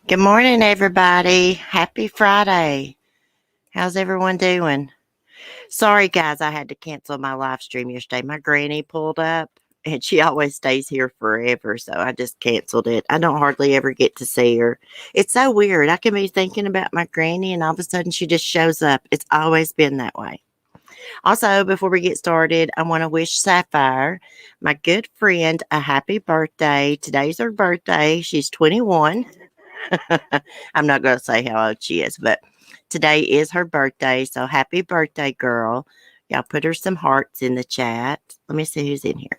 Good morning, everybody. Happy Friday. How's everyone doing? Sorry, guys, I had to cancel my live stream yesterday. My granny pulled up, and she always stays here forever, so I just canceled it. I don't hardly ever get to see her. It's so weird. I can be thinking about my granny, and all of a sudden she just shows up. It's always been that way. Also, before we get started, I want to wish Sapphire, my good friend, a happy birthday. Today's her birthday. She's 21. I'm not going to say how old she is, but today is her birthday. So happy birthday, girl. Y'all put her some hearts in the chat. Let me see who's in here.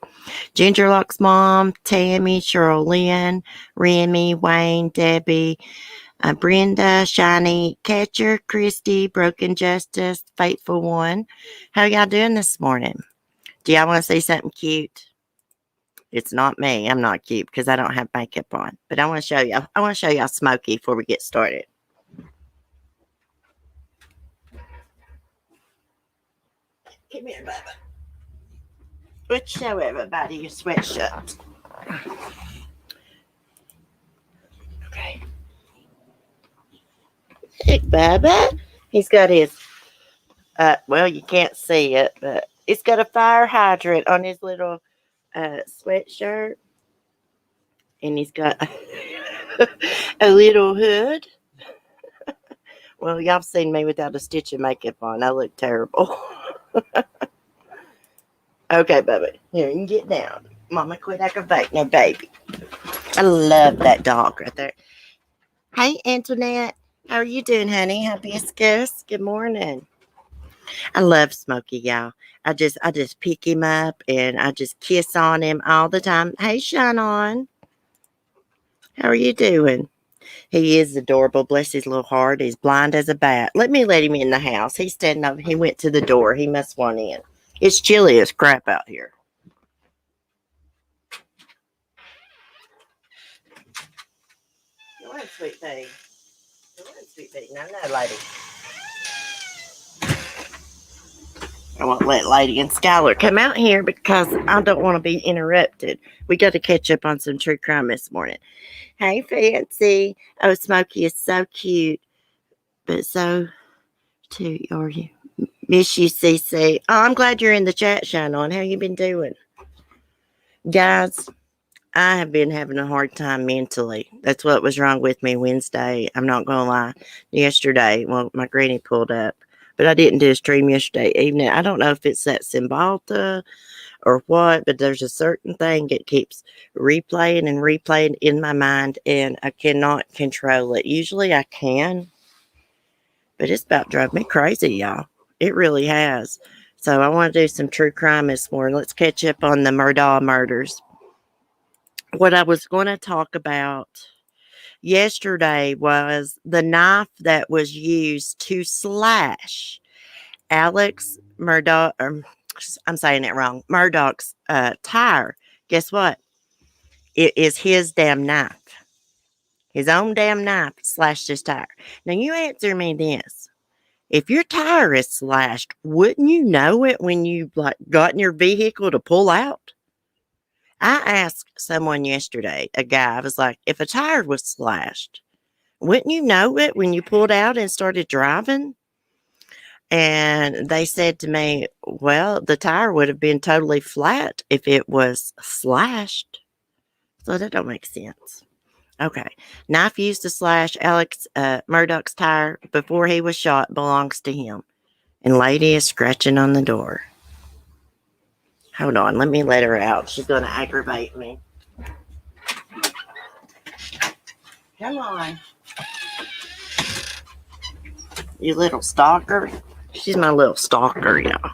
Gingerlock's mom, Tammy, Cheryl Lynn, Remy, Wayne, Debbie, Brenda, Shiny, Catcher, Christy, Broken Justice, Faithful One. How y'all doing this morning? Do y'all want to see something cute? It's not me. I'm not cute because I don't have makeup on. But I want to show y'all. I want to show y'all Smokey before we get started. Come here, Bubba. Let's show everybody your sweatshirt. Okay. Hey, Bubba. He's got his, well, you can't see it, but it's got a fire hydrant on his little sweatshirt. And he's got a little hood. Well, y'all seen me without a stitch of makeup on. I look terrible. Okay, Bubba. Here, you can get down. Mama quit aggravating no baby. I love that dog right there. Hey, Antoinette. How are you doing, honey? Hibiscus. Good morning. I love Smokey, y'all. I just pick him up and I just kiss on him all the time. Hey, Shine On. How are you doing? He is adorable. Bless his little heart. He's blind as a bat. Let him in the house. He's standing up. He went to the door. He must want in. It's chilly as crap out here. Go on, sweet pea. Go on, sweet pea. No, lady. I won't let Lady and Skylar come out here because I don't want to be interrupted. We got to catch up on some true crime this morning. Hey, Fancy. Oh, Smokey is so cute, but so too are you. Miss you, CC. Oh, I'm glad you're in the chat, Shine On. How you been doing? Guys, I have been having a hard time mentally. That's what was wrong with me Wednesday. I'm not going to lie. Yesterday, well, my granny pulled up, but I didn't do a stream yesterday evening. I don't know if it's that Cymbalta or what, but there's a certain thing that keeps replaying and replaying in my mind, and I cannot control it. Usually I can, but it's about drove me crazy, y'all. It really has. So I want to do some true crime this morning. Let's catch up on the Murdaugh murders. What I was going to talk about yesterday was the knife that was used to slash Alex Murdaugh. I'm saying it wrong. Murdaugh's tire. Guess what? It is his damn knife. His own damn knife slashed his tire. Now you answer me this. If your tire is slashed, wouldn't you know it when you got in your vehicle to pull out? I asked someone yesterday, a guy, I was like, if a tire was slashed, wouldn't you know it when you pulled out and started driving? And they said to me, well, the tire would have been totally flat if it was slashed. So that don't make sense. Okay. Knife used to slash Alex Murdaugh's tire before he was shot belongs to him. And lady is scratching on the door. Hold on. Let me let her out. She's going to aggravate me. Come on. You little stalker. She's my little stalker, y'all.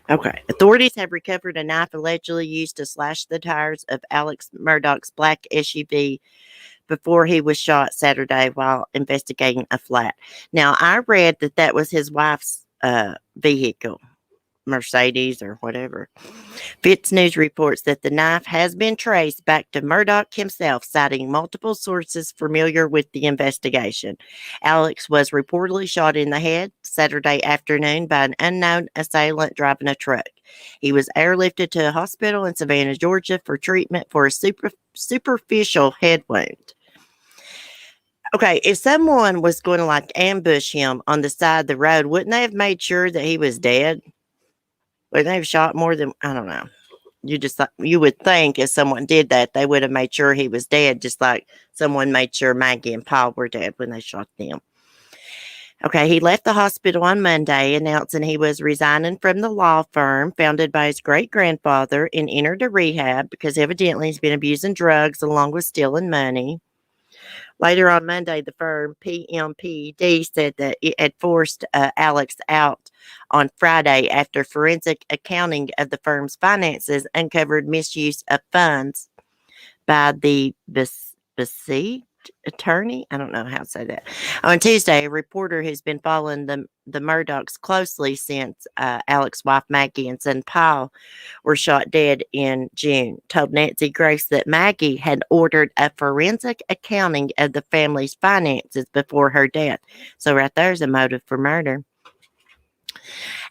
Okay. Authorities have recovered a knife allegedly used to slash the tires of Alex Murdaugh's black SUV before he was shot Saturday while investigating a flat. Now, I read that was his wife's vehicle, Mercedes or whatever. Fitz News reports that the knife has been traced back to Murdaugh himself, citing multiple sources familiar with the investigation. Alex was reportedly shot in the head Saturday afternoon by an unknown assailant driving a truck. He was airlifted to a hospital in Savannah, Georgia for treatment for a superficial head wound. Okay, if someone was going to like ambush him on the side of the road, wouldn't they have made sure that he was dead? Wouldn't they have shot more than, I don't know. You would think if someone did that, they would have made sure he was dead, just like someone made sure Maggie and Paul were dead when they shot them. Okay, he left the hospital on Monday, announcing he was resigning from the law firm founded by his great grandfather and entered a rehab because evidently he's been abusing drugs along with stealing money. Later on Monday, the firm PMPD said that it had forced Alex out on Friday after forensic accounting of the firm's finances uncovered misuse of funds by the besieged attorney. I don't know how to say that. On Tuesday, a reporter who's been following the Murdaughs closely since Alex's wife Maggie and son Paul were shot dead in June told Nancy Grace that Maggie had ordered a forensic accounting of the family's finances before her death. So right there's a motive for murder.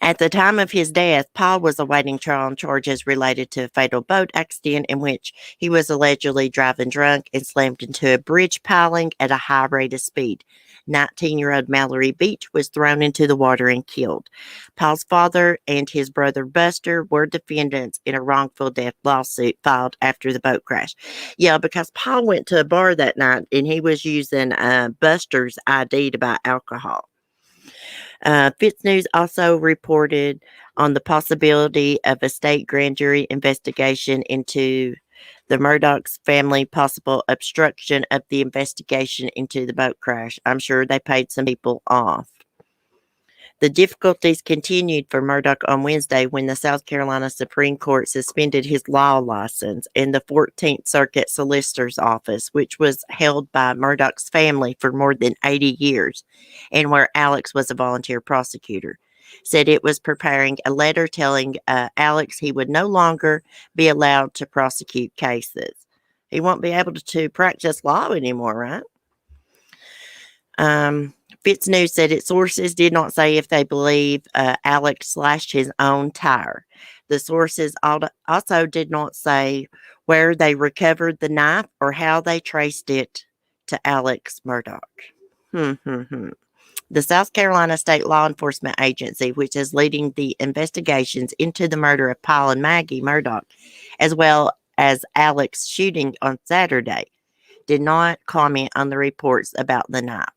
At the time of his death, Paul was awaiting trial on charges related to a fatal boat accident in which he was allegedly driving drunk and slammed into a bridge piling at a high rate of speed. 19-year-old Mallory Beach was thrown into the water and killed. Paul's father and his brother Buster were defendants in a wrongful death lawsuit filed after the boat crash. Yeah, because Paul went to a bar that night and he was using Buster's ID to buy alcohol. Fitz News also reported on the possibility of a state grand jury investigation into the Murdaugh's family, possible obstruction of the investigation into the boat crash. I'm sure they paid some people off. The difficulties continued for Murdaugh on Wednesday when the South Carolina Supreme Court suspended his law license in the 14th Circuit Solicitor's Office, which was held by Murdaugh's family for more than 80 years and where Alex was a volunteer prosecutor. Said it was preparing a letter telling Alex he would no longer be allowed to prosecute cases. He won't be able to practice law anymore, right? Fitz News said its sources did not say if they believe Alex slashed his own tire. The sources also did not say where they recovered the knife or how they traced it to Alex Murdaugh. The South Carolina State Law Enforcement Agency, which is leading the investigations into the murder of Paul and Maggie Murdaugh, as well as Alex's shooting on Saturday, did not comment on the reports about the knife.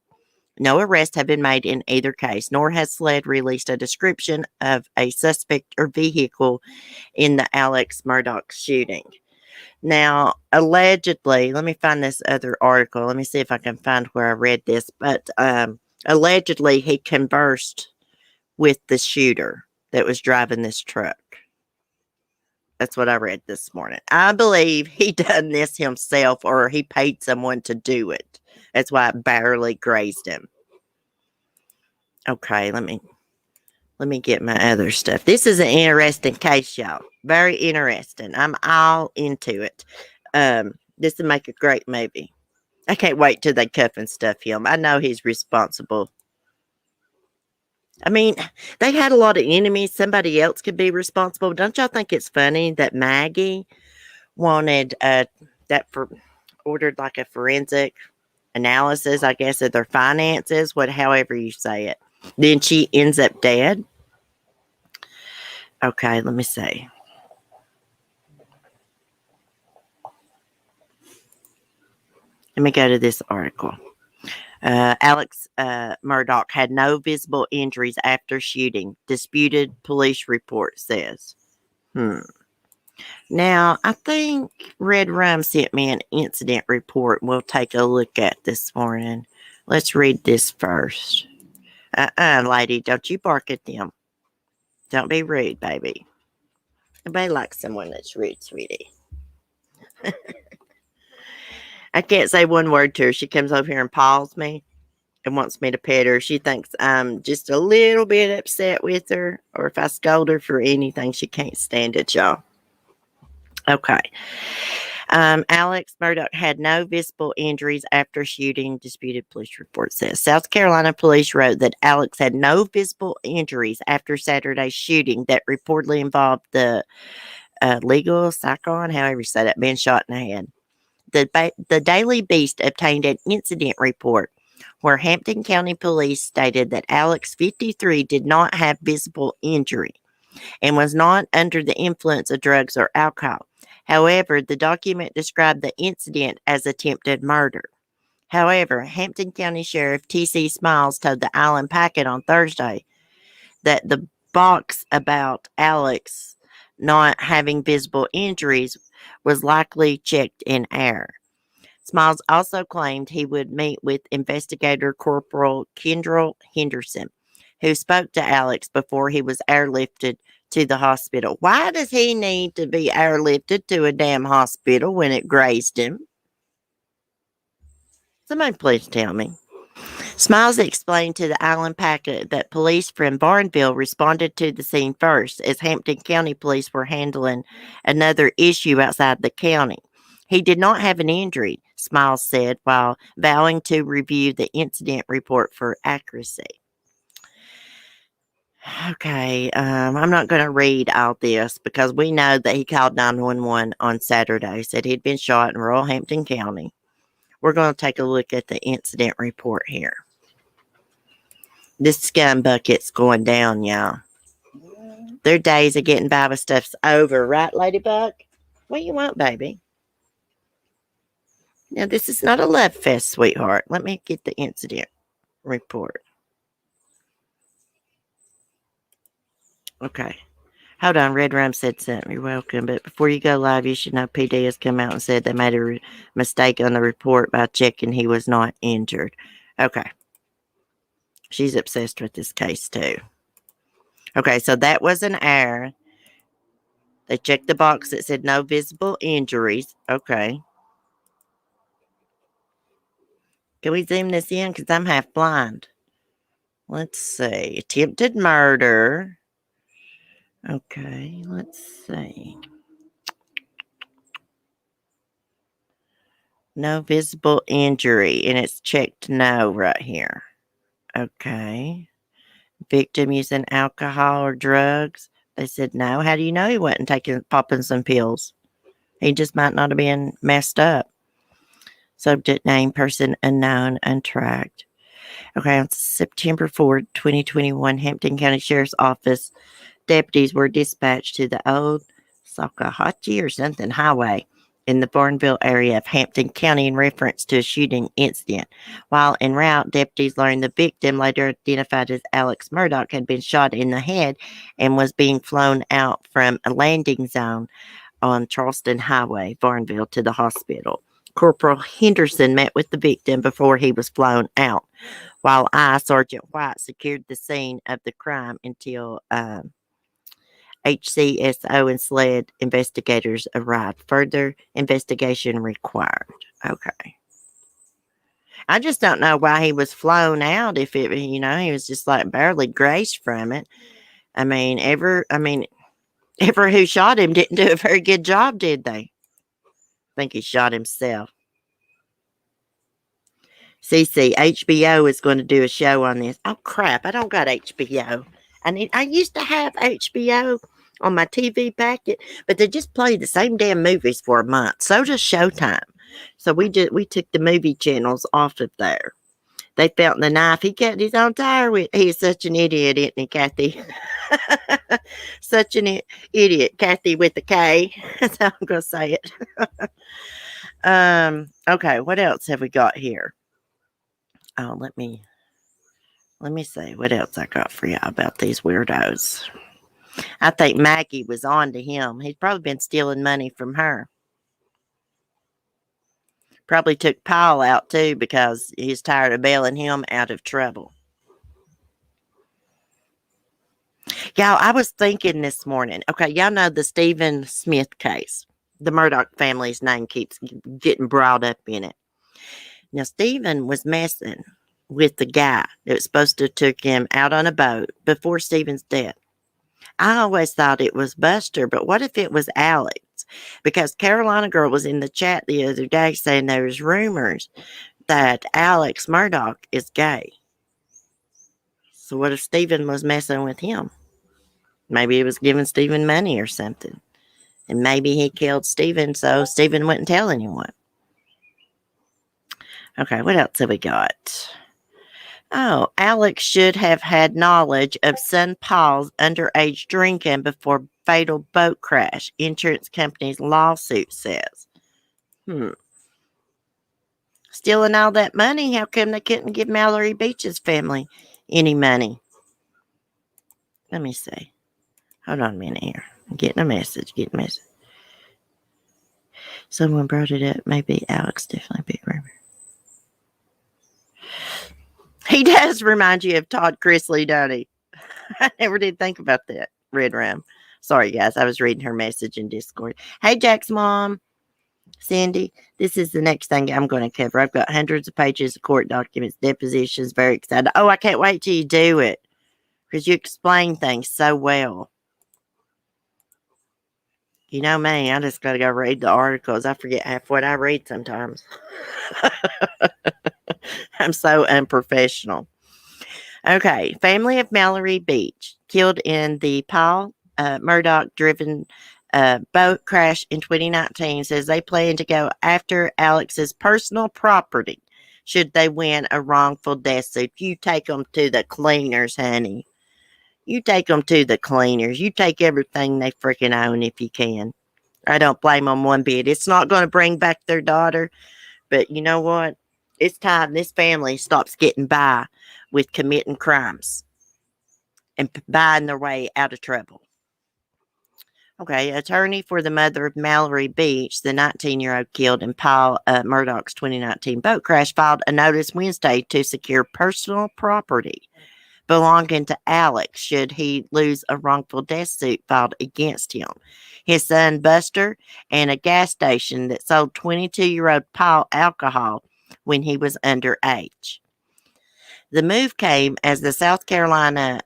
No arrests have been made in either case, nor has SLED released a description of a suspect or vehicle in the Alex Murdaugh shooting. Now, allegedly, let me find this other article. Let me see if I can find where I read this. But allegedly, he conversed with the shooter that was driving this truck. That's what I read this morning. I believe he done this himself or he paid someone to do it. That's why it barely grazed him. Okay, let me get my other stuff. This is an interesting case, y'all. Very interesting. I'm all into it. This will make a great movie. I can't wait till they cuff and stuff him. I know he's responsible. I mean, they had a lot of enemies. Somebody else could be responsible. Don't y'all think it's funny that Maggie wanted ordered like a forensic analysis, I guess, of their finances, however you say it. Then she ends up dead. Okay, let me see. Let me go to this article. Alex Murdaugh had no visible injuries after shooting. Disputed police report says. Now, I think Red Rum sent me an incident report we'll take a look at this morning. Let's read this first. Lady, don't you bark at them. Don't be rude, baby. Everybody likes someone that's rude, sweetie. I can't say one word to her. She comes over here and paws me and wants me to pet her. She thinks I'm just a little bit upset with her, or if I scold her for anything, she can't stand it, y'all. Okay. Alex Murdaugh had no visible injuries after shooting, disputed police report says. South Carolina police wrote that Alex had no visible injuries after Saturday's shooting that reportedly involved the legal psychon, however you say that, being shot in the head. The Daily Beast obtained an incident report where Hampton County Police stated that Alex, 53, did not have visible injury and was not under the influence of drugs or alcohol. However, the document described the incident as attempted murder. However, Hampton County Sheriff T.C. Smiles told the Island Packet on Thursday that the box about Alex not having visible injuries was likely checked in error. Smiles also claimed he would meet with investigator Corporal Kendall Henderson, who spoke to Alex before he was airlifted to the hospital. Why does he need to be airlifted to a damn hospital when it grazed him? Somebody please tell me. Smiles explained to the Island Packet that police from Barnville responded to the scene first, as Hampton County police were handling another issue outside the county. He did not have an injury, Smiles said, while vowing to review the incident report for accuracy. Okay, I'm not going to read all this because we know that he called 911 on Saturday, said he'd been shot in rural Hampton County. We're going to take a look at the incident report here. This scum bucket's going down, y'all. Their days of getting by with stuff's over, right, Ladybug? What you want, baby? Now, this is not a love fest, sweetheart. Let me get the incident report. Okay. Hold on. Red Rum said something. You're welcome. But before you go live, you should know PD has come out and said they made a mistake on the report by checking he was not injured. Okay. She's obsessed with this case, too. Okay, so that was an error. They checked the box that said no visible injuries. Okay. Can we zoom this in? Because I'm half blind. Let's see. Attempted murder. Okay, let's see. No visible injury, and it's checked no right here. Okay. Victim using alcohol or drugs. They said no. How do you know he wasn't popping some pills? He just might not have been messed up. Subject name, person unknown, untracked. Okay, on September 4th, 2021, Hampton County Sheriff's Office deputies were dispatched to the old Sakahachi or something highway in the Barnville area of Hampton County in reference to a shooting incident. While en route, deputies learned the victim, later identified as Alex Murdaugh, had been shot in the head and was being flown out from a landing zone on Charleston Highway, Barnville, to the hospital. Corporal Henderson met with the victim before he was flown out, while Sergeant White, secured the scene of the crime until HCSO and SLED investigators arrived. Further investigation required. Okay. I just don't know why he was flown out if it, he was just like barely grazed from it. Ever who shot him didn't do a very good job, did they? I think he shot himself. CC, HBO is going to do a show on this. Oh crap, I don't got HBO. I used to have HBO on my TV packet, but they just play the same damn movies for a month. So does Showtime. So we took the movie channels off of there. They found the knife. He cut his own tire with. He's such an idiot, isn't he, Kathy? Such an idiot, Kathy with a K. That's how I'm gonna say it. Okay, what else have we got here? Oh, let me see what else I got for y'all about these weirdos. I think Maggie was on to him. He'd probably been stealing money from her. Probably took Paul out too because he's tired of bailing him out of trouble. Y'all, I was thinking this morning. Okay, y'all know the Stephen Smith case. The Murdaugh family's name keeps getting brought up in it. Now, Stephen was messing with the guy that was supposed to took him out on a boat before Stephen's death. I always thought it was Buster, but what if it was Alex? Because Carolina Girl was in the chat the other day saying there's rumors that Alex Murdaugh is gay. So what if Stephen was messing with him? Maybe he was giving Stephen money or something. And maybe he killed Stephen so Stephen wouldn't tell anyone. Okay, what else have we got? Oh, Alex should have had knowledge of son Paul's underage drinking before fatal boat crash, insurance company's lawsuit says. Stealing all that money, how come they couldn't give Mallory Beach's family any money? Let me see. Hold on a minute here. I'm getting a message. Someone brought it up. Maybe Alex definitely beat Rumor. He does remind you of Todd Chrisley, don't he? I never did think about that. Red Ram. Sorry, guys. I was reading her message in Discord. Hey, Jack's mom. Cindy, this is the next thing I'm going to cover. I've got hundreds of pages of court documents, depositions. Very excited. Oh, I can't wait till you do it because you explain things so well. You know me, I just got to go read the articles. I forget half what I read sometimes. I'm so unprofessional. Okay, family of Mallory Beach killed in the Paul Murdaugh driven boat crash in 2019 says they plan to go after Alex's personal property should they win a wrongful death suit. You take them to the cleaners, honey. You take them to the cleaners. You take everything they freaking own if you can. I don't blame them one bit. It's not going to bring back their daughter, but you know what? It's time this family stops getting by with committing crimes and buying their way out of trouble. Okay, attorney for the mother of Mallory Beach, the 19-year-old killed in Paul Murdaugh's 2019 boat crash, filed a notice Wednesday to secure personal property belonging to Alex should he lose a wrongful death suit filed against him, his son Buster, and a gas station that sold 22-year-old Paul alcohol when he was underage. The move came as the South Carolina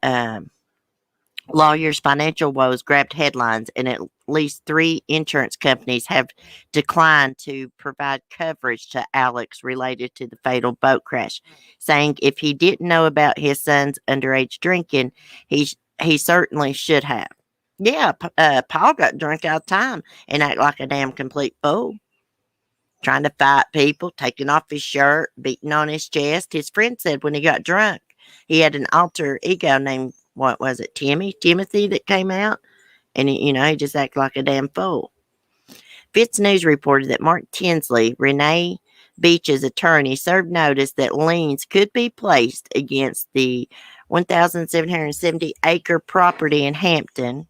lawyers' financial woes grabbed headlines, and at least 3 insurance companies have declined to provide coverage to Alex related to the fatal boat crash, saying if he didn't know about his son's underage drinking, he certainly should have. Yeah, Paul got drunk all the time and act like a damn complete fool. Trying to fight people, taking off his shirt, beating on his chest. His friend said when he got drunk, he had an alter ego named, what was it, Timothy that came out. And, he just acted like a damn fool. Fitz News reported that Mark Tinsley, Renee Beach's attorney, served notice that liens could be placed against the 1,770-acre property in Hampton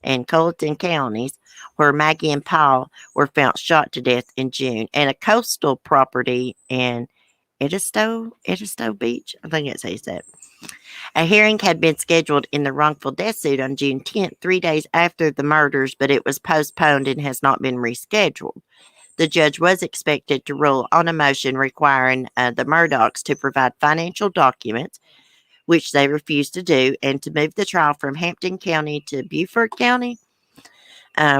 and Colleton counties where Maggie and Paul were found shot to death in June, and a coastal property in Edisto Beach. I think that's how you say it. A hearing had been scheduled in the wrongful death suit on June 10th, 3 days after the murders, but it was postponed and has not been rescheduled. The judge was expected to rule on a motion requiring the Murdaughs to provide financial documents, which they refused to do, and to move the trial from Hampton County to Beaufort County,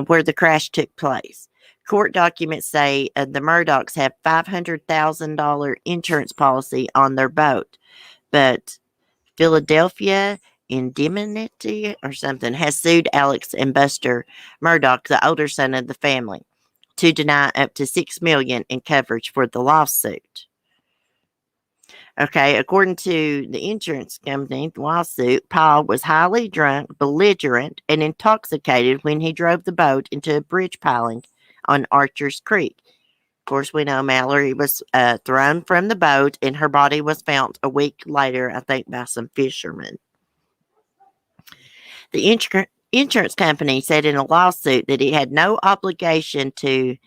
where the crash took place. Court documents say the Murdaughs have $500,000 insurance policy on their boat, but Philadelphia Indemnity or something has sued Alex and Buster Murdaugh, the older son of the family, to deny up to $6 million in coverage for the lawsuit. Okay, according to the insurance company, the lawsuit, Paul was highly drunk, belligerent, and intoxicated when he drove the boat into a bridge piling on Archer's Creek. Of course, we know Mallory was thrown from the boat, and her body was found a week later, I think, by some fishermen. The insurance company said in a lawsuit that it had no obligation to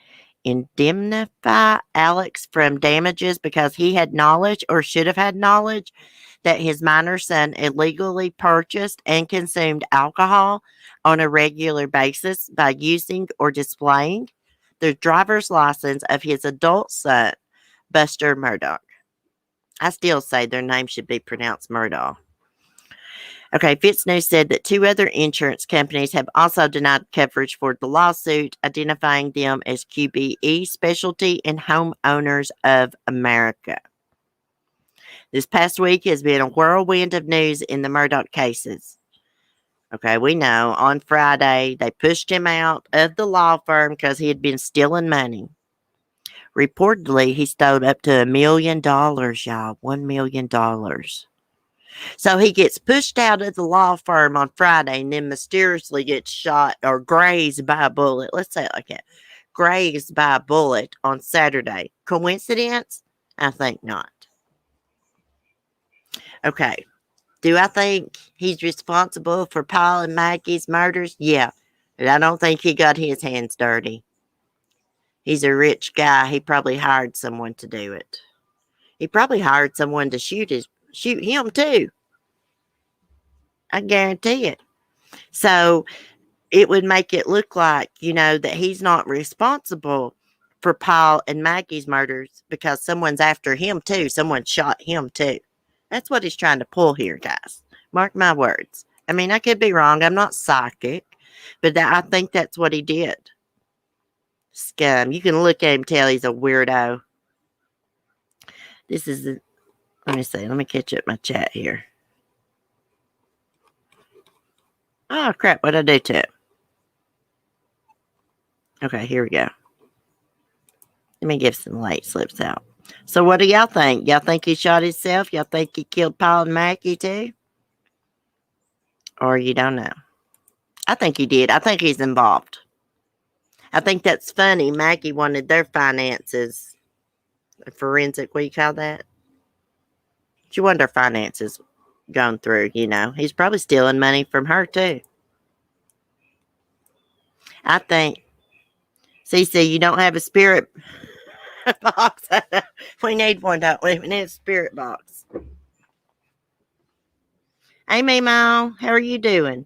indemnify Alex from damages because he had knowledge or should have had knowledge that his minor son illegally purchased and consumed alcohol on a regular basis by using or displaying the driver's license of his adult son, Buster Murdaugh. I still say their name should be pronounced Murdaugh. Okay, Fitz News said that 2 other insurance companies have also denied coverage for the lawsuit, identifying them as QBE Specialty and Homeowners of America. This past week has been a whirlwind of news in the Murdaugh cases. Okay, we know on Friday they pushed him out of the law firm because he had been stealing money. Reportedly, he stole up to $1 million, y'all. $1 million. So he gets pushed out of the law firm on Friday and then mysteriously gets shot or grazed by a bullet. Let's say it like that. Grazed by a bullet on Saturday. Coincidence? I think not. Okay. Do I think he's responsible for Paul and Maggie's murders? Yeah. But I don't think he got his hands dirty. He's a rich guy. He probably hired someone to do it. He probably hired someone to shoot him too. I guarantee it. So it would make it look like, that he's not responsible for Paul and Maggie's murders because someone's after him too. Someone shot him too. That's what he's trying to pull here, guys. Mark my words. I mean, I could be wrong. I'm not psychic, but I think that's what he did. Scum. You can look at him, tell he's a weirdo. This is let me see. Let me catch up my chat here. Oh, crap. What'd I do to it? Okay, here we go. Let me give some late slips out. So what do y'all think? Y'all think he shot himself? Y'all think he killed Paul and Maggie too? Or you don't know? I think he did. I think he's involved. I think that's funny. Maggie wanted their finances. Forensic, what do you call that? She wanted her finances gone through, He's probably stealing money from her too. I think, Cece, you don't have a spirit box. We need one, don't we? We need a spirit box. Hey, Mimo, how are you doing?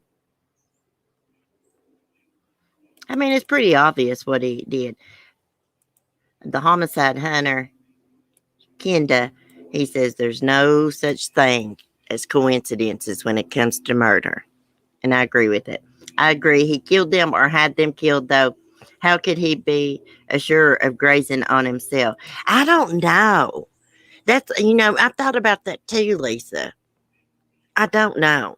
I mean, it's pretty obvious what he did. The homicide hunter, Kenda, he says there's no such thing as coincidences when it comes to murder. And I agree with it. I agree. He killed them or had them killed, though. How could he be assured of grazing on himself? I don't know. That's, I thought about that too, Lisa. I don't know.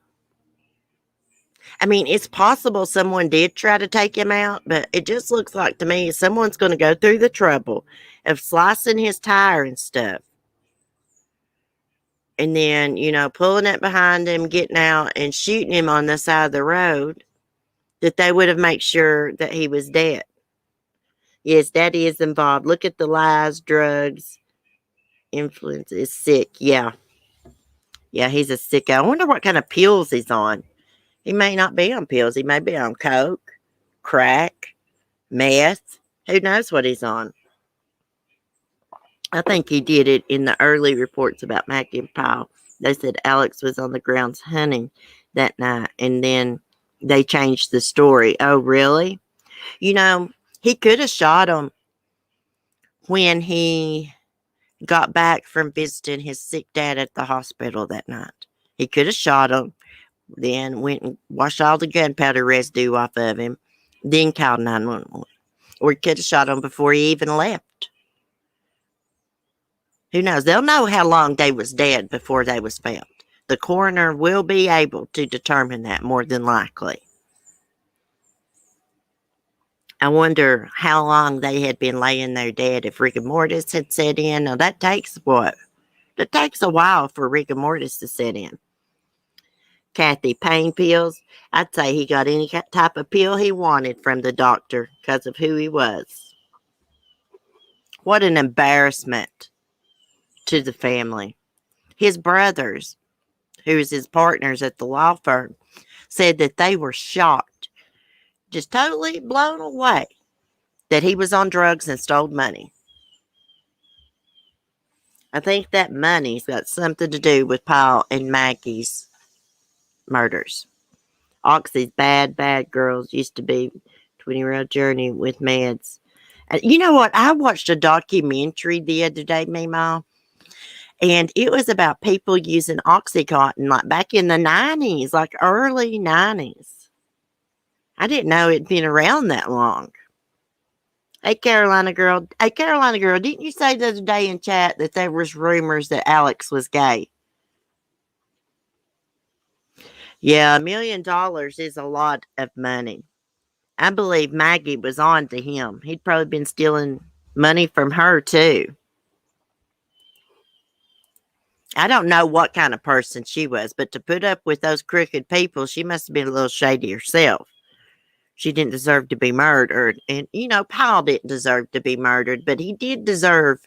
I mean, it's possible someone did try to take him out, but it just looks like to me someone's going to go through the trouble of slicing his tire and stuff. And then, pulling it behind him, getting out and shooting him on the side of the road, that they would have made sure that he was dead. Yes, Daddy is involved. Look at the lies, drugs, influence is sick. Yeah. Yeah, he's a sicko. I wonder what kind of pills he's on. He may not be on pills. He may be on coke, crack, meth. Who knows what he's on? I think he did it in the early reports about Maggie and Paul. They said Alex was on the grounds hunting that night, and then they changed the story. Oh, really? He could have shot him when he got back from visiting his sick dad at the hospital that night. He could have shot him, then went and washed all the gunpowder residue off of him, then called 911. Or he could have shot him before he even left. Who knows? They'll know how long they was dead before they was found. The coroner will be able to determine that more than likely. I wonder how long they had been laying there dead if rigor mortis had set in. Now, that takes what? It takes a while for rigor mortis to set in. Kathy, pain pills. I'd say he got any type of pill he wanted from the doctor because of who he was. What an embarrassment to the family. His brothers, who's his partners at the law firm, said that they were shocked, just totally blown away, that he was on drugs and stole money. I think that money's got something to do with Paul and Maggie's murders. Oxy's bad girls used to be 20-year-old journey with meds. You know what? I watched a documentary the other day, Mima, and it was about people using Oxycontin like back in the 90s, like early 90s. I didn't know it'd been around that long. Hey, Carolina girl. Hey, Carolina girl, didn't you say the other day in chat that there was rumors that Alex was gay? Yeah, $1 million is a lot of money. I believe Maggie was on to him. He'd probably been stealing money from her, too. I don't know what kind of person she was, but to put up with those crooked people, she must have been a little shady herself. She didn't deserve to be murdered. And, Paul didn't deserve to be murdered, but he did deserve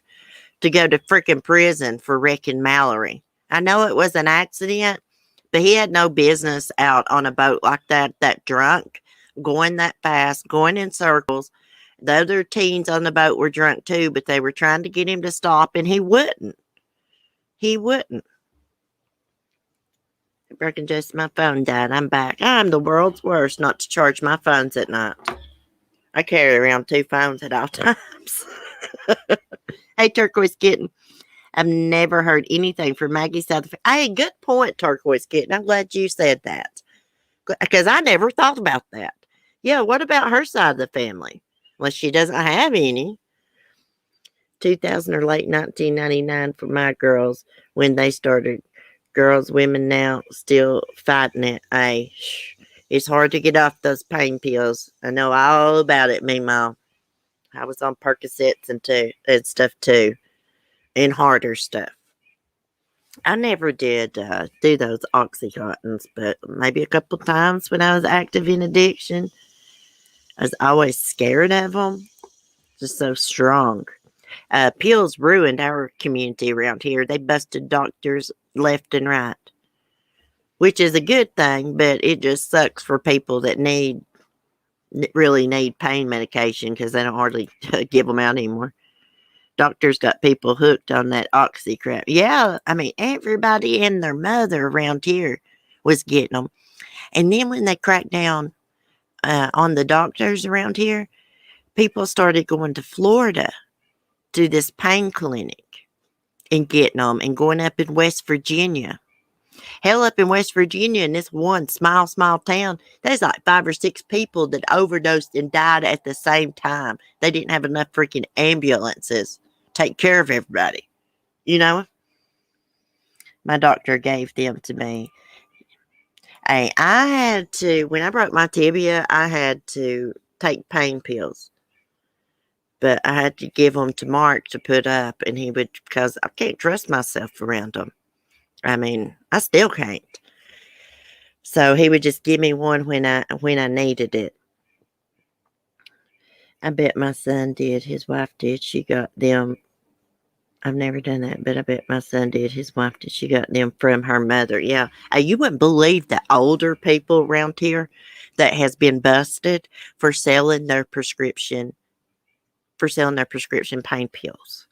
to go to freaking prison for wrecking Mallory. I know it was an accident, but he had no business out on a boat like that drunk, going that fast, going in circles. The other teens on the boat were drunk too, but they were trying to get him to stop, and he wouldn't. He wouldn't. I reckon just my phone died. I'm back. I'm the world's worst not to charge my phones at night. I carry around 2 phones at all times. Hey, Turquoise Kitten. I've never heard anything from Maggie South. Hey, good point, Turquoise Kitten. I'm glad you said that. Because I never thought about that. Yeah, what about her side of the family? Well, she doesn't have any. 2000 or late 1999 for my girls when they started. Girls, women now still fighting it. Hey, it's hard to get off those pain pills. I know all about it, Meemaw. I was on Percocets and stuff too. And harder stuff. I never did do those Oxycontins, but maybe a couple times when I was active in addiction. I was always scared of them. Just so strong. Pills ruined our community around here. They busted doctors left and right, which is a good thing, but it just sucks for people that really need pain medication because they don't hardly give them out anymore. Doctors got people hooked on that oxy crap. Yeah, I mean, everybody and their mother around here was getting them. And then when they cracked down on the doctors around here, people started going to Florida to this pain clinic and getting them, and going up in West Virginia. Hell, up in West Virginia, in this one small town, there's like 5 or 6 people that overdosed and died at the same time. They didn't have enough freaking ambulances to take care of everybody. My doctor gave them to me. Hey, I had to, when I broke my tibia, I had to take pain pills. But I had to give them to Mark to put up, and he would, because I can't trust myself around them. I mean, I still can't. So he would just give me one when I needed it. I bet my son did. His wife did. She got them. I've never done that, but I bet my son did. His wife did. She got them from her mother. Yeah. You wouldn't believe the older people around here that has been busted for selling their prescription pain pills.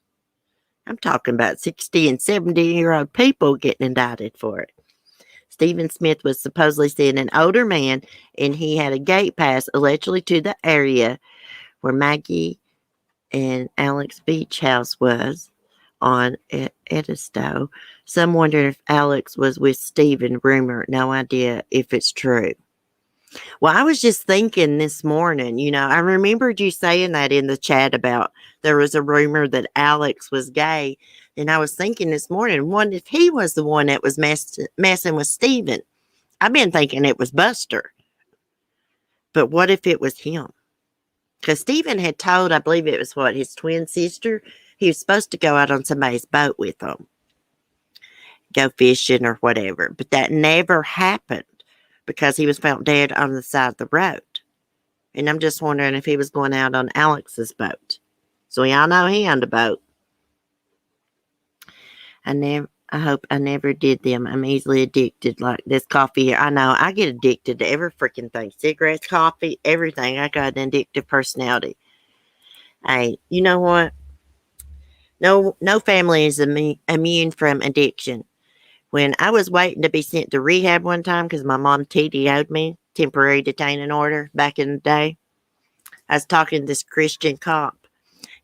I'm talking about 60 and 70-year-old people getting indicted for it. Stephen Smith was supposedly seeing an older man, and he had a gate pass allegedly to the area where Maggie and Alex Beach House was on Edisto. Some wondered if Alex was with Stephen. Rumor, no idea if it's true. Well, I was just thinking this morning, I remembered you saying that in the chat about there was a rumor that Alex was gay. And I was thinking this morning, what if he was the one that was messing with Steven? I've been thinking it was Buster. But what if it was him? Because Steven had told, I believe it was his twin sister, he was supposed to go out on somebody's boat with them. Go fishing or whatever. But that never happened, because he was found dead on the side of the road. And I'm just wondering if he was going out on Alex's boat. So y'all know he on the boat. I hope I never did them. I'm easily addicted, like this coffee here. I know, I get addicted to every freaking thing. Cigarettes, coffee, everything. I got an addictive personality. Hey, you know what? No family is immune from addiction. When I was waiting to be sent to rehab one time because my mom TDO'd me, temporary detaining order, back in the day, I was talking to this Christian cop,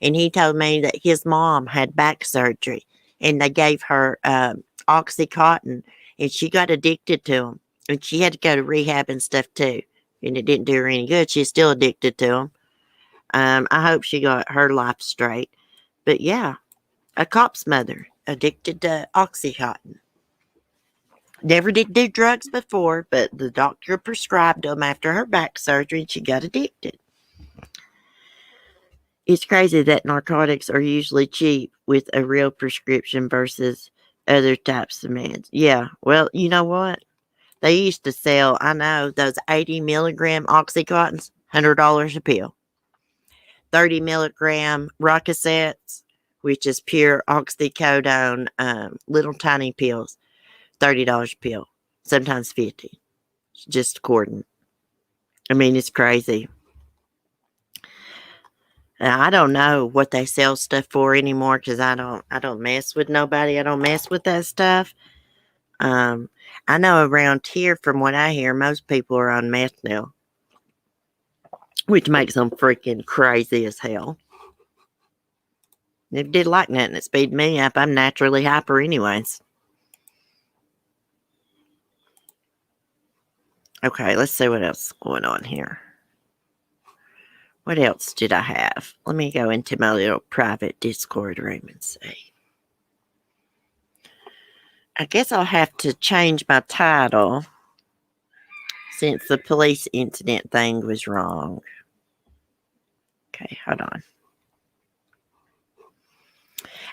and he told me that his mom had back surgery, and they gave her Oxycontin, and she got addicted to them, and she had to go to rehab and stuff too, and it didn't do her any good. She's still addicted to them. I hope she got her life straight. But yeah, a cop's mother addicted to Oxycontin. Never did do drugs before, but the doctor prescribed them after her back surgery, and she got addicted. It's crazy that narcotics are usually cheap with a real prescription versus Other types of meds. Yeah. Well, you know what? They used to sell, I know, those 80 milligram Oxycontins, $100 a pill. 30 milligram Rocosets, which is pure oxycodone, little tiny pills, $30 a pill. Sometimes 50. Just according. I mean, it's crazy. I don't know what they sell stuff for anymore because I don't mess with nobody. I don't mess with that stuff. I know around here, from what I hear, most people are on meth now, which makes them freaking crazy as hell. It did like nothing. It speed me up. I'm naturally hyper, anyways. Okay, let's see what else is going on here. What else did I have? Let me go into my little private Discord room and see. I guess I'll have to change my title since the police incident thing was wrong. Okay, hold on.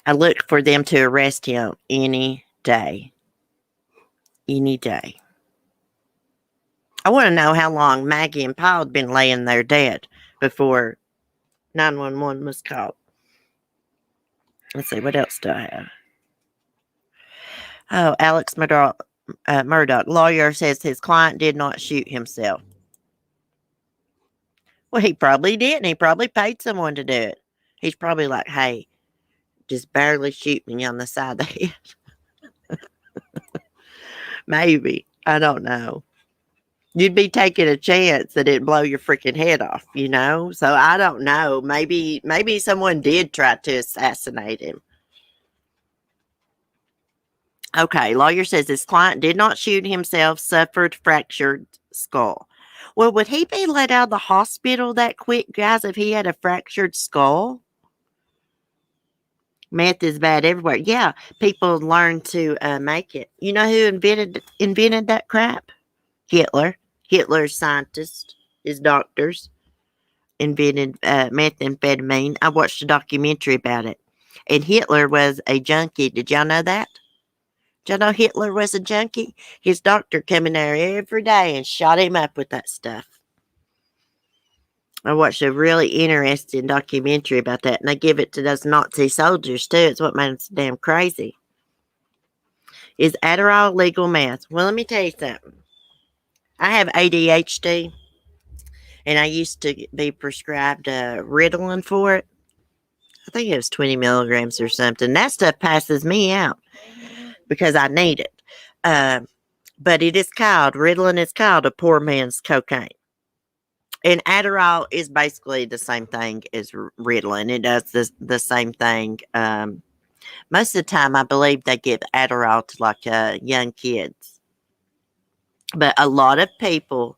I look for them to arrest him any day. Any day. I want to know how long Maggie and Paul had been laying there dead before 911 was called. Let's see, what else do I have? Oh, Alex Murdaugh, lawyer, says his client did not shoot himself. Well, he probably didn't. He probably paid someone to do it. He's probably like, hey, just barely shoot me on the side of the head. Maybe. I don't know. You'd be taking a chance that it'd blow your freaking head off, you know? So I don't know. Maybe someone did try to assassinate him. Okay, lawyer says his client did not shoot himself, suffered fractured skull. Well, would he be let out of the hospital that quick, guys, if he had a fractured skull? Meth is bad everywhere. Yeah, people learn to make it. You know who invented that crap? Hitler. Hitler's scientists, his doctors, invented methamphetamine. I watched a documentary about it. And Hitler was a junkie. Did y'all know that? Did y'all know Hitler was a junkie? His doctor came in there every day and shot him up with that stuff. I watched a really interesting documentary about that, and they give it to those Nazi soldiers, too. It's what makes them damn crazy. Is Adderall legal meth? Well, let me tell you something. I have ADHD, and I used to be prescribed Ritalin for it. I think it was 20 milligrams or something. That stuff passes me out because I need it. But it is called, Ritalin is called a poor man's cocaine. And Adderall is basically the same thing as Ritalin. It does the same thing. Most of the time, I believe they give Adderall to like young kids. But a lot of people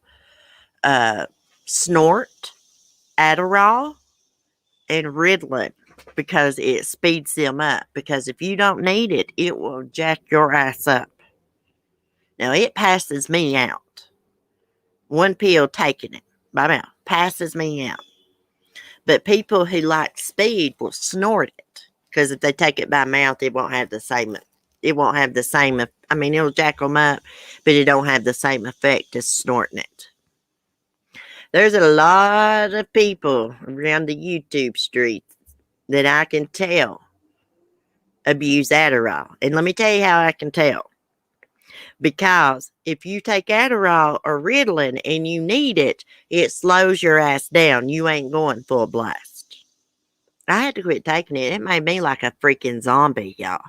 snort Adderall and Ritalin because it speeds them up. Because if you don't need it, it will jack your ass up. Now, it passes me out. One pill taking it by mouth passes me out. But people who like speed will snort it. Because if they take it by mouth, it won't have the same. It won't have the same. I mean, it'll jack them up, but it don't have the same effect as snorting it. There's a lot of people around the YouTube streets that I can tell abuse Adderall. And let me tell you how I can tell. Because if you take Adderall or Ritalin and you need it, it slows your ass down. You ain't going full blast. I had to quit taking it. It made me like a freaking zombie, y'all.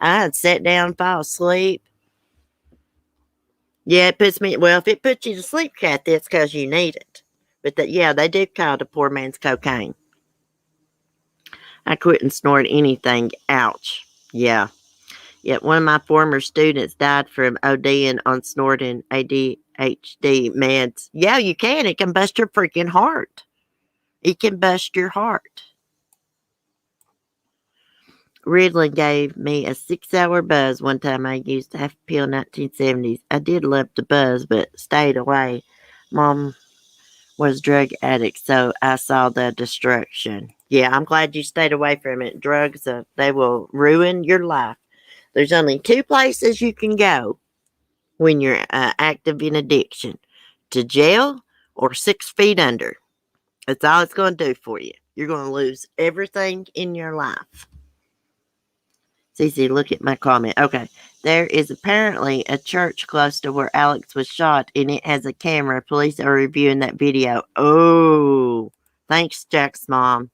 I'd sit down, fall asleep. Yeah, it puts me, well, if it puts you to sleep, Kathy, it's because you need it. But they do call it a poor man's cocaine. I couldn't snort anything. Ouch. Yeah. Yet one of my former students died from ODing on snorting ADHD meds. Yeah, you can. It can bust your freaking heart. It can bust your heart. Ritalin gave me a 6-hour buzz one time I used half a pill 1970s. I did love the buzz, but stayed away. Mom was a drug addict, so I saw the destruction. Yeah, I'm glad you stayed away from it. Drugs, they will ruin your life. There's only two places you can go when you're active in addiction: to jail or 6 feet under. That's all it's going to do for you. You're going to lose everything in your life. Cece, look at my comment. Okay. There is apparently a church close to where Alex was shot, and it has a camera. Police are reviewing that video. Oh, thanks, Jack's mom.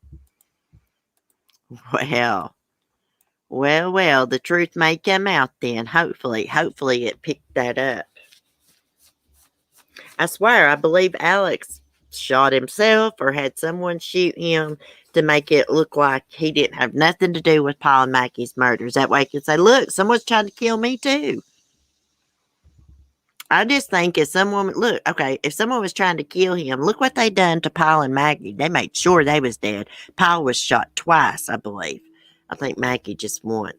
Well, the truth may come out then. Hopefully it picked that up. I swear, I believe Alex shot himself or had someone shoot him to make it look like he didn't have nothing to do with Paul and Maggie's murders. That way he could say, look, someone's trying to kill me too. I just think if someone was trying to kill him, look what they done to Paul and Maggie. They made sure they was dead. Paul was shot twice, I believe. I think Maggie just once.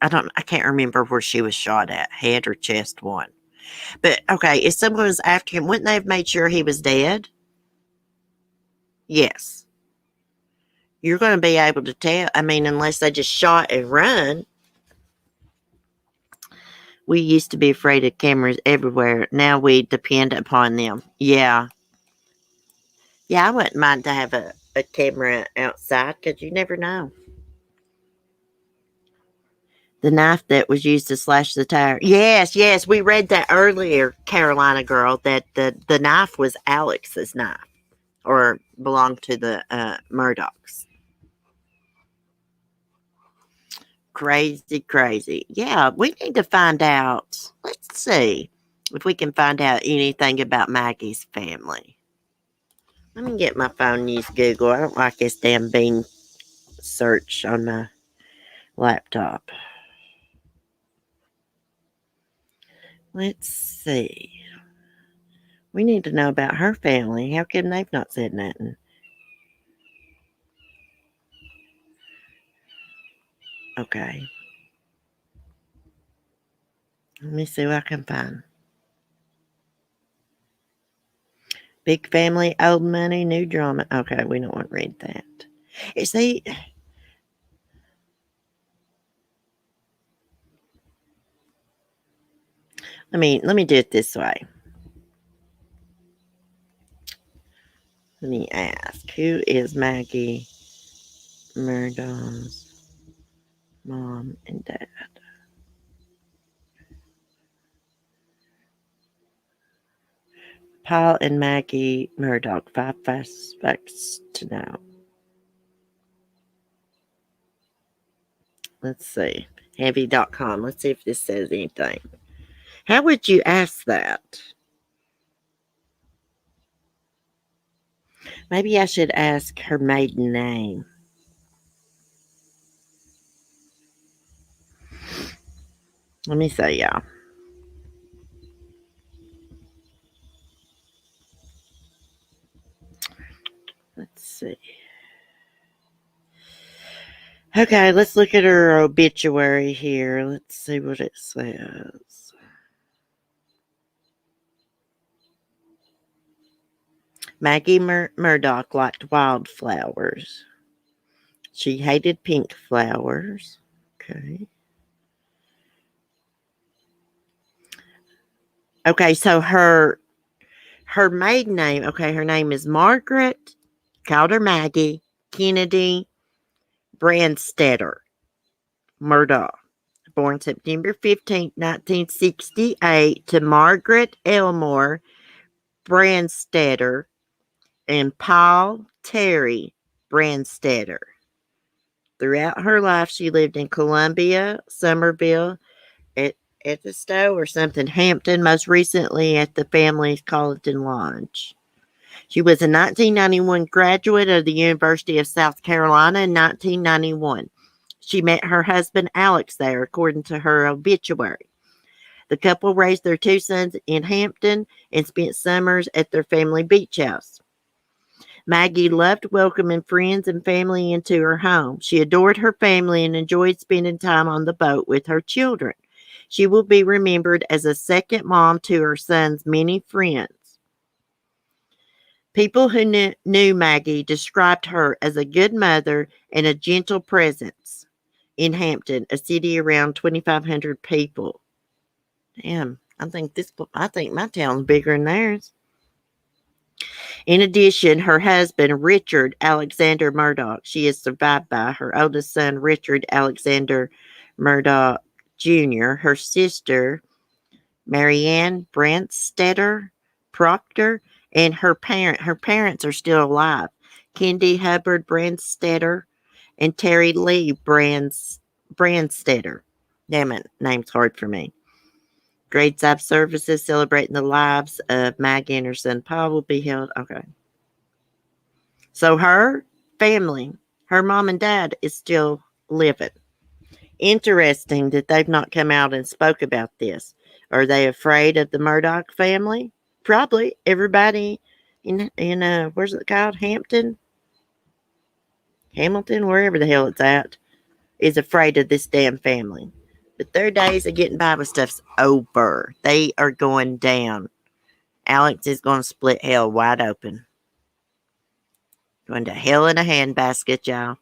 I can't remember where she was shot at, head or chest one. But okay, if someone was after him, wouldn't they have made sure he was dead? Yes. You're going to be able to tell. I mean, unless they just shot and run. We used to be afraid of cameras everywhere. Now we depend upon them. Yeah. Yeah, I wouldn't mind to have a camera outside because you never know. The knife that was used to slash the tire. Yes, we read that earlier, Carolina girl, that the knife was Alex's knife or belonged to the Murdaughs. Crazy. Yeah, we need to find out. Let's see if we can find out anything about Maggie's family. Let me get my phone and use Google. I don't like this damn Bing search on my laptop. Let's see. We need to know about her family. How come they've not said nothing? Okay. Let me see what I can find. Big family, old money, new drama. Okay, we don't want to read that. See, let me do it this way. Let me ask, who is Maggie Murdaugh's mom and dad? Paul and Maggie Murdaugh, 5 facts to know. Let's see. Heavy.com. Let's see if this says anything. How would you ask that? Maybe I should ask her maiden name. Let me see, y'all. Let's see. Okay, let's look at her obituary here. Let's see what it says. Maggie Murdaugh liked wildflowers. She hated pink flowers. Okay. Okay, so her maiden name, her name is Margaret, called her Maggie, Kennedy Brandstetter Murdaugh, born September 15, 1968, to Margaret Elmore Brandstetter and Paul Terry Brandstetter. Throughout her life, she lived in Columbia, Somerville, at the Stowe or something, Hampton, most recently at the family's Colleton Lodge. She was a 1991 graduate of the University of South Carolina in 1991. She met her husband Alex there, according to her obituary. The couple raised their 2 sons in Hampton and spent summers at their family beach house. Maggie loved welcoming friends and family into her home. She adored her family and enjoyed spending time on the boat with her children. She will be remembered as a second mom to her son's many friends. People who knew Maggie described her as a good mother and a gentle presence in Hampton, a city around 2,500 people. Damn, I think my town's bigger than theirs. In addition, her husband, Richard Alexander Murdaugh, she is survived by her oldest son, Richard Alexander Murdaugh Jr., her sister, Marianne Brandstetter Proctor, and her parents are still alive. Kendi Hubbard Brandstetter and Terry Lee Brandstetter. Damn it, name's hard for me. Grade 5 services celebrating the lives of Maggie and her son Paul will be held. Okay. So her family, her mom and dad is still living. Interesting that they've not come out and spoke about this. Are they afraid of the Murdaugh family? Probably. Everybody in where's it called? Hamilton, wherever the hell it's at, is afraid of this damn family. But their days of getting by with stuff's over. They are going down. Alex is going to split hell wide open. Going to hell in a handbasket, y'all.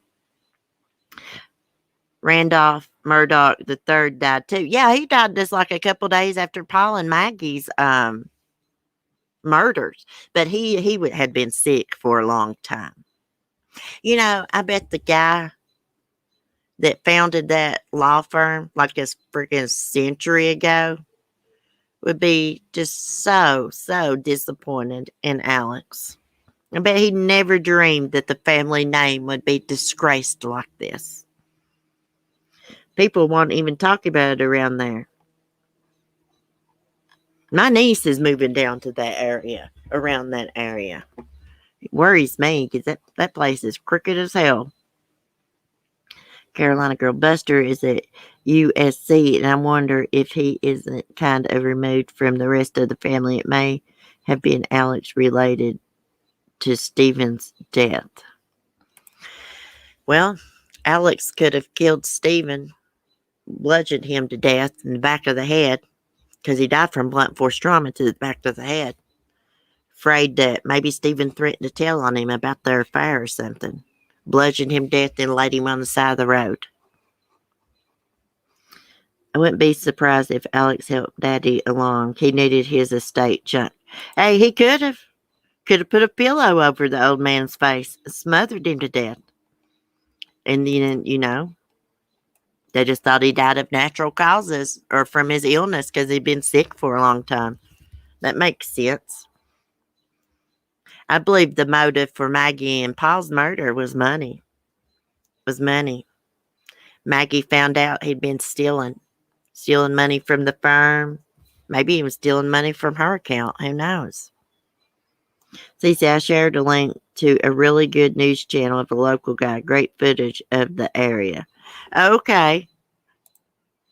Randolph Murdaugh III died too. Yeah, he died just like a couple days after Paul and Maggie's murders. But he had been sick for a long time. You know, I bet the guy that founded that law firm like a freaking century ago would be just so disappointed in Alex. I bet he never dreamed that the family name would be disgraced like this. People won't even talk about it around there. My niece is moving down to that area, around that area. It worries me because that place is crooked as hell. Carolina girl Buster is at USC, and I wonder if he isn't kind of removed from the rest of the family. It may have been Alex related to Stephen's death. Well, Alex could have killed Stephen, bludgeoned him to death in the back of the head, because he died from blunt force trauma to the back of the head. Afraid that maybe Stephen threatened to tell on him about their affair or something. Bludgeoned him to death and laid him on the side of the road. I wouldn't be surprised if Alex helped Daddy along. He needed his estate junk. Hey, he could have put a pillow over the old man's face and smothered him to death. And then, you know, they just thought he died of natural causes or from his illness because he'd been sick for a long time. That makes sense. I believe the motive for Maggie and Paul's murder was money. Maggie found out he'd been stealing money from the firm. Maybe he was stealing money from her account. Who knows? See, I shared a link to a really good news channel of a local guy. Great footage of the area. Okay.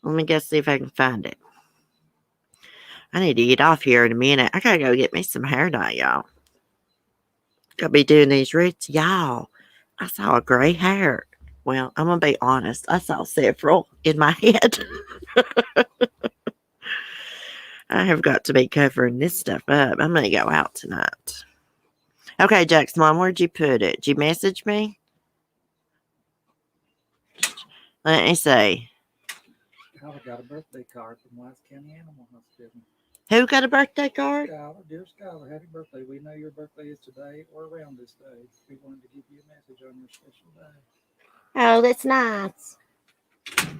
Let me go see if I can find it. I need to get off here in a minute. I gotta go get me some hair dye, y'all. Gotta be doing these roots. Y'all, I saw a gray hair. Well, I'm gonna be honest. I saw several in my head. I have got to be covering this stuff up. I'm gonna go out tonight. Okay, Jack's mom, where'd you put it? Did you message me? Let me see. I got a birthday card from Wise County Animal Hospital. Who got a birthday card? Skylar, dear Skylar, happy birthday. We know your birthday is today or around this day. We wanted to give you a message on your special day. Oh, that's nice.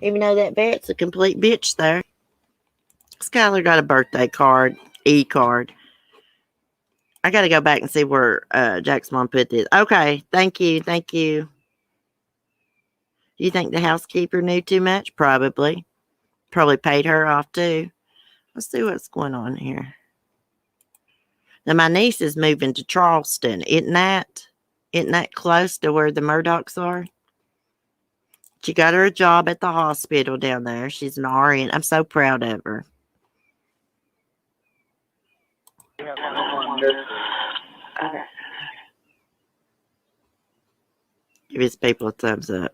Even though that vet's a complete bitch there. Skylar got a birthday card, e-card. I got to go back and see where Jack's mom put this. Okay, thank you. Do you think the housekeeper knew too much? Probably. Probably paid her off too. Let's see what's going on here. Now, my niece is moving to Charleston. Isn't that close to where the Murdaughs are? She got her a job at the hospital down there. She's an RN. I'm so proud of her. Okay. Give his people a thumbs up.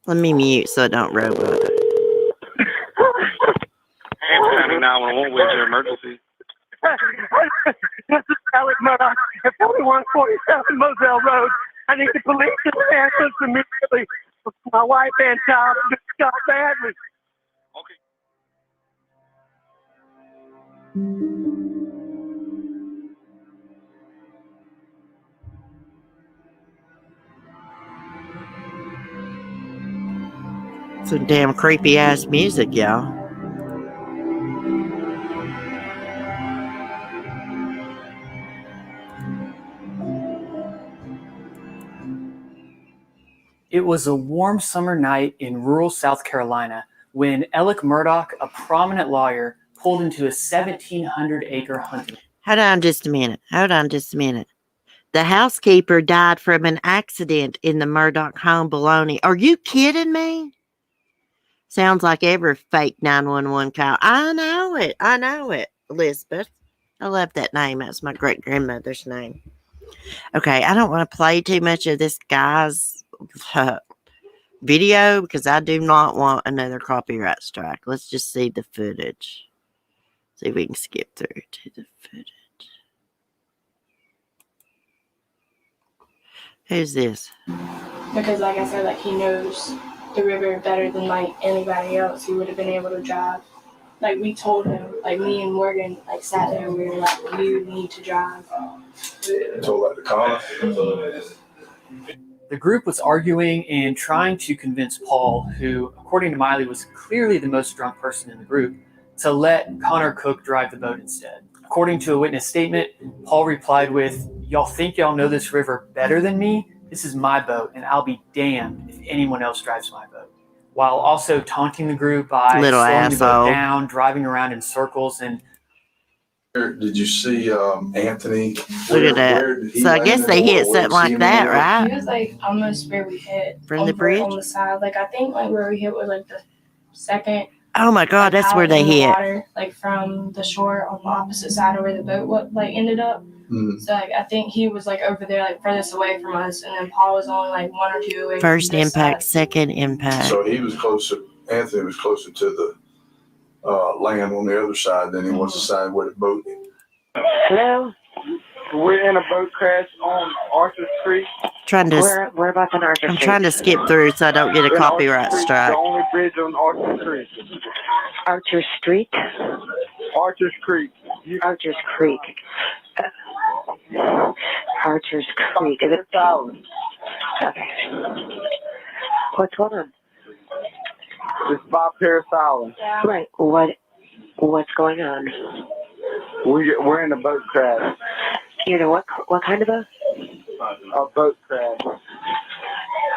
Let me mute so I don't robot. 911, where's your emergency? This is Alex Murdaugh at 4147 Moselle Road. I need the police to answer immediately. My wife and child got badly. Okay. Some damn creepy ass music, y'all. It was a warm summer night in rural South Carolina when Alec Murdaugh, a prominent lawyer, pulled into a 1,700-acre hunting. Hold on just a minute. The housekeeper died from an accident in the Murdaugh home. Baloney. Are you kidding me? Sounds like every fake 911 call. I know it. Elizabeth. I love that name. That's my great grandmother's name. Okay, I don't want to play too much of this guy's video because I do not want another copyright strike. Let's just see the footage. See if we can skip through to the footage. Who's this? Because like I said, like he knows the river better than like anybody else. He would have been able to drive. Like we told him, like me and Morgan like sat there and we were like, you need to drive. Told that to Connor. The group was arguing and trying to convince Paul, who, according to Miley, was clearly the most drunk person in the group, to let Connor Cook drive the boat instead. According to a witness statement, Paul replied with, "Y'all think y'all know this river better than me? This is my boat, and I'll be damned if anyone else drives my boat." While also taunting the group by Little slowing the boat asshole. down, driving around in circles, and Did you see Anthony? Look at that. So I guess they hit something like that, right? He was like almost where we hit From the bridge? on the side. Like I think like where we hit was like the second. Oh my God, like, that's where they in the hit. water, like from the shore on the opposite side of where the boat ended up. Mm. So like I think he was like over there, like furthest away from us, and then Paul was only like 1 or 2 away. First from this impact, side. second impact. So he was closer. Anthony was closer to the land on the other side than he was the side where the boat. Hello? We're in a boat crash on Arthur Creek. Where about on Arthur I'm Street? trying to skip through so I don't get a In copyright Archer Creek, strike. The only bridge on Arthur Creek. Archer Street? Archer's Creek. Archer's Creek. Archer's Creek. Is it? Okay. What's going on? It's by Paris Island. Right. What's going on? We're in a boat crash. You know what kind of a? A boat crash.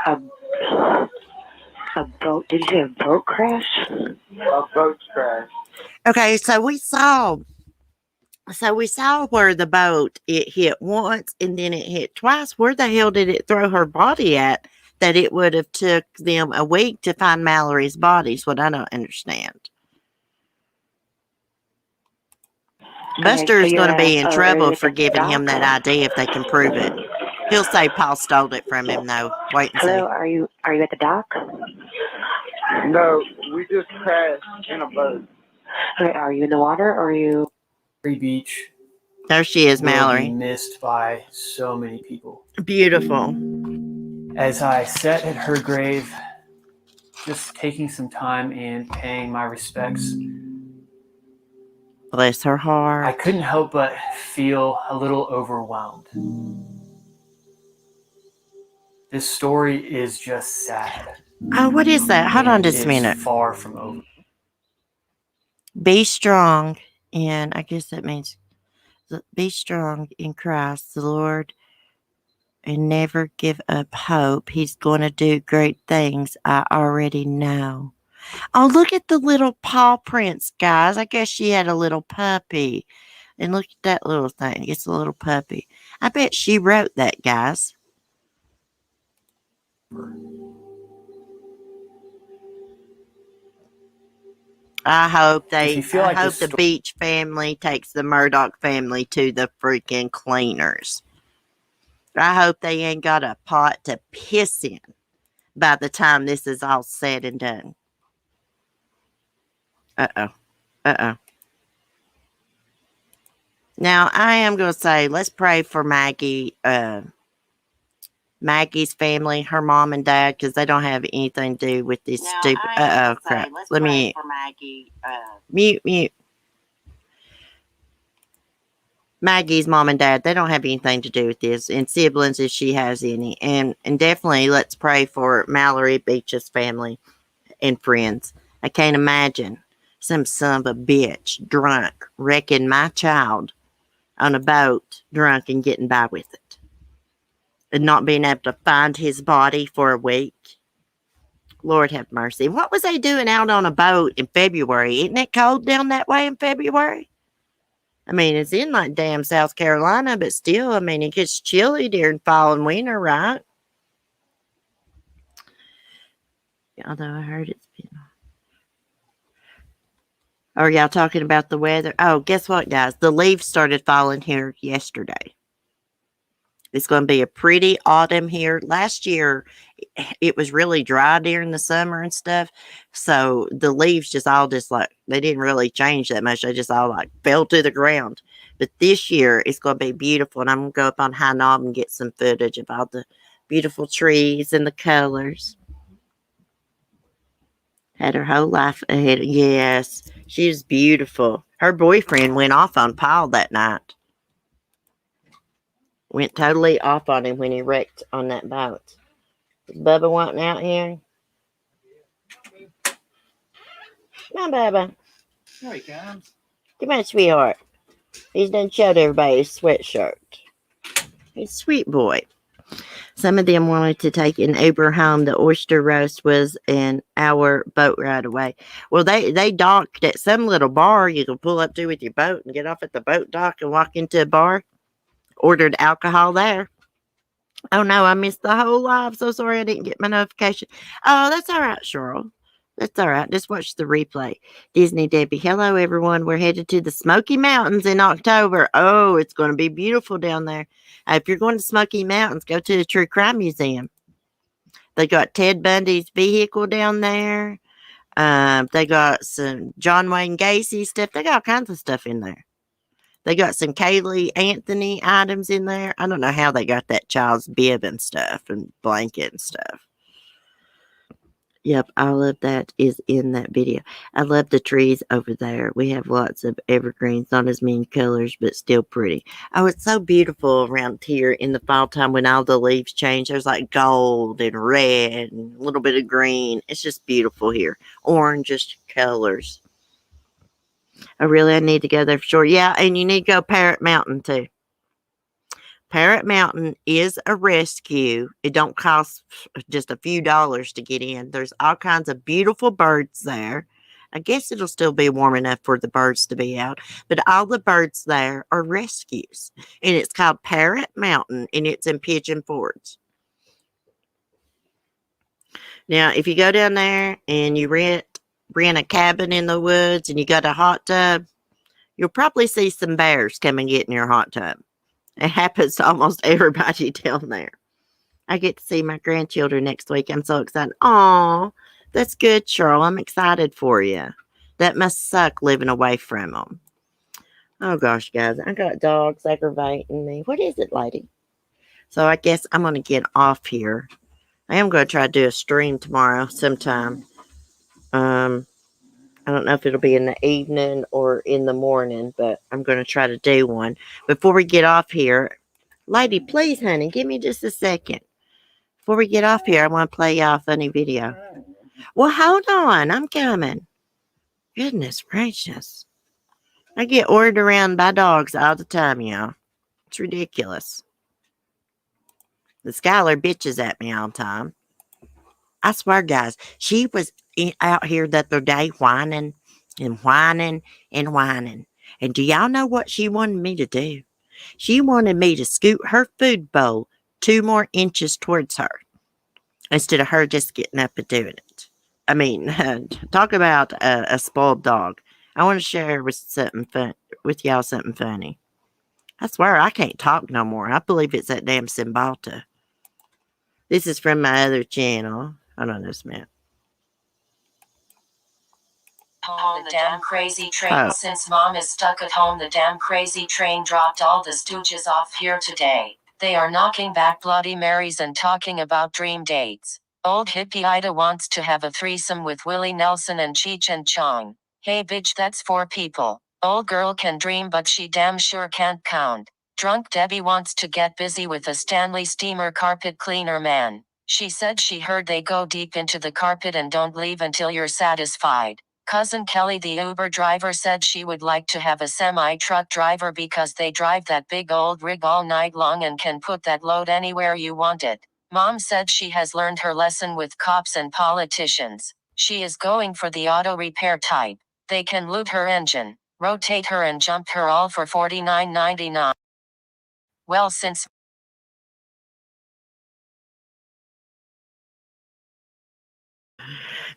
A boat? Did you say a boat crash? A boat crash. Okay, so we saw where the boat it hit once and then it hit twice. Where the hell did it throw her body at that it would have took them a week to find Mallory's body? Is what I don't understand. Buster's going to be in trouble for giving him that ID if they can prove it. He'll say Paul stole it from him, though. Wait and see. Hello, are you at the dock? No, we just crashed in a boat. Okay, are you in the water or are you? Free Beach There she is, will be Mallory. missed by so many people. Beautiful. As I sat at her grave, just taking some time and paying my respects, Bless her I heart. couldn't help but feel a little overwhelmed. This story is just sad. Oh, what is that? Hold on And just a minute. It's far from over. Be strong, and I guess that means be strong in Christ the Lord and never give up hope. He's going to do great things. I already know. Oh, look at the little paw prints, guys. I guess she had a little puppy. And look at that little thing. It's a little puppy. I bet she wrote that, guys. I hope If you feel like the Beach family takes the Murdaugh family to the freaking cleaners. I hope they ain't got a pot to piss in by the time this is all said and done. Uh-oh. Now, I am going to say, let's pray for Maggie Maggie's family, her mom and dad, because they don't have anything to do with this Now, stupid. I ain't gonna say, Crap. let's Let pray me for Maggie. mute. Maggie's mom and dad, they don't have anything to do with this, and siblings if she has any. And definitely let's pray for Mallory Beach's family and friends. I can't imagine some son of a bitch drunk wrecking my child on a boat, drunk and getting by with it. And not being able to find his body for a week. Lord have mercy. What was they doing out on a boat in February? Isn't it cold down that way in February? I mean, it's in like damn South Carolina, but still, I mean, it gets chilly during fall and winter, right? Although I heard it's been. Are y'all talking about the weather? Oh, guess what, guys? The leaves started falling here yesterday. It's going to be a pretty autumn here. Last year, it was really dry during the summer and stuff. So the leaves just all like, they didn't really change that much. They just all like fell to the ground. But this year, it's going to be beautiful. And I'm going to go up on High Knob and get some footage of all the beautiful trees and the colors. Had her whole life ahead. Yes, she's beautiful. Her boyfriend went off on Paul that night. Went totally off on him when he wrecked on that boat. Is Bubba wanting out here? Come on, Bubba. Here he comes. Come on, sweetheart. He's done showed everybody his sweatshirt. He's a sweet boy. Some of them wanted to take an Uber home. The oyster roast was an hour boat ride away. Well, they docked at some little bar you can pull up to with your boat and get off at the boat dock and walk into a bar. Ordered alcohol there. Oh no, I missed the whole live. So sorry I didn't get my notification. Oh, that's all right, Cheryl. That's all right. Just watch the replay. Disney Debbie. Hello, everyone. We're headed to the Smoky Mountains in October. Oh, it's going to be beautiful down there. If you're going to Smoky Mountains, go to the True Crime Museum. They got Ted Bundy's vehicle down there. They got some John Wayne Gacy stuff. They got all kinds of stuff in there. They got some Kaylee Anthony items in there. I don't know how they got that child's bib and stuff and blanket and stuff. Yep, all of that is in that video. I love the trees over there. We have lots of evergreens, not as many colors, but still pretty. Oh, it's so beautiful around here in the fall time when all the leaves change. There's like gold and red and a little bit of green. It's just beautiful here. Orange colors. I need to go there for sure. Yeah, and you need to go Parrot Mountain too. Parrot Mountain is a rescue. It don't cost just a few dollars to get in. There's all kinds of beautiful birds there. I guess it'll still be warm enough for the birds to be out. But all the birds there are rescues. And it's called Parrot Mountain, and it's in Pigeon Forge. Now, if you go down there and you rent a cabin in the woods and you got a hot tub, you'll probably see some bears come and get in your hot tub. It happens to almost everybody down there. I get to see my grandchildren next week. I'm so excited. Aw, that's good, Cheryl. I'm excited for you. That must suck living away from them. Oh, gosh, guys. I got dogs aggravating me. What is it, lady? So I guess I'm going to get off here. I am going to try to do a stream tomorrow sometime. I don't know if it'll be in the evening or in the morning, but I'm going to try to do one. Before we get off here, lady, please, honey, give me just a second. Before we get off here, I want to play y'all a funny video. Well, hold on. I'm coming. Goodness gracious. I get ordered around by dogs all the time, y'all. It's ridiculous. The Skylar bitches at me all the time. I swear, guys, she was out here the other day whining and whining and whining. And do y'all know what she wanted me to do? She wanted me to scoot her food bowl 2 more inches towards her instead of her just getting up and doing it. I mean, talk about a spoiled dog. I want to share with y'all something funny. I swear I can't talk no more. I believe it's that damn Cymbalta. This is from my other channel. Hold on this minute. Home the damn crazy train. Since mom is stuck at home, the damn crazy train dropped all the stooges off here today. They are knocking back Bloody Marys and talking about dream dates. Old hippie Ida wants to have a threesome with Willie Nelson and Cheech and Chong. Hey bitch, that's 4 people. Old girl can dream, but she damn sure can't count. Drunk Debbie wants to get busy with a Stanley Steamer carpet cleaner man. She said she heard they go deep into the carpet and don't leave until you're satisfied. Cousin Kelly, the Uber driver, said she would like to have a semi-truck driver because they drive that big old rig all night long and can put that load anywhere you want it. Mom said she has learned her lesson with cops and politicians. She is going for the auto repair type. They can loot her engine, rotate her and jump her all for $49.99. Well, since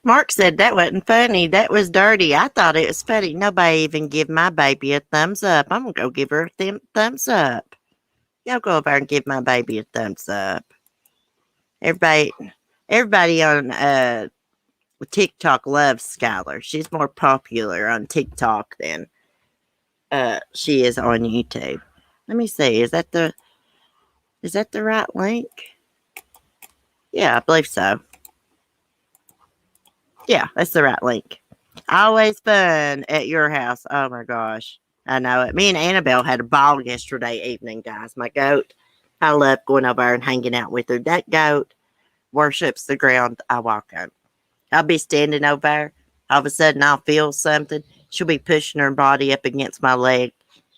Mark said that wasn't funny. That was dirty. I thought it was funny. Nobody even give my baby a thumbs up. I'm going to go give her a thumbs up. Y'all go over and give my baby a thumbs up. Everybody on TikTok loves Skylar. She's more popular on TikTok than she is on YouTube. Let me see. Is that the right link? Yeah, I believe so. Yeah, that's the right link. Always fun at your house. Oh my gosh. I know it. Me and Annabelle had a ball yesterday evening, guys. My goat. I love going over there and hanging out with her. That goat worships the ground I walk on. I'll be standing over there. All of a sudden, I'll feel something. She'll be pushing her body up against my leg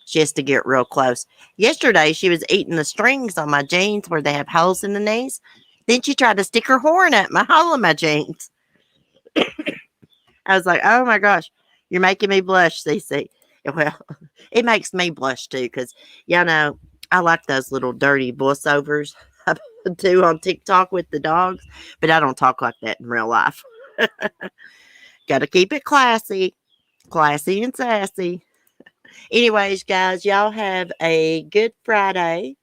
just to get real close. Yesterday, she was eating the strings on my jeans where they have holes in the knees. Then she tried to stick her horn up my hole in my jeans. I was like, oh my gosh, you're making me blush, Cece. Well, it makes me blush too, because, y'all know, I like those little dirty voiceovers I do on TikTok with the dogs, but I don't talk like that in real life. Got to keep it classy and sassy. Anyways, guys, y'all have a good Friday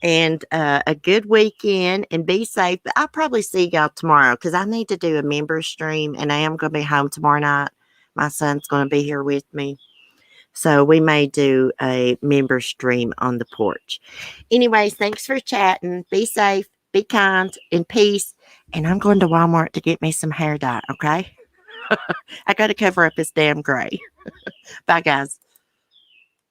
and a good weekend, and be safe. But I'll probably see y'all tomorrow because I need to do a member stream, and I am going to be home tomorrow night. My son's going to be here with me. So we may do a member stream on the porch. Anyways, thanks for chatting. Be safe, be kind, and peace. And I'm going to Walmart to get me some hair dye, okay? I got to cover up this damn gray. Bye, guys.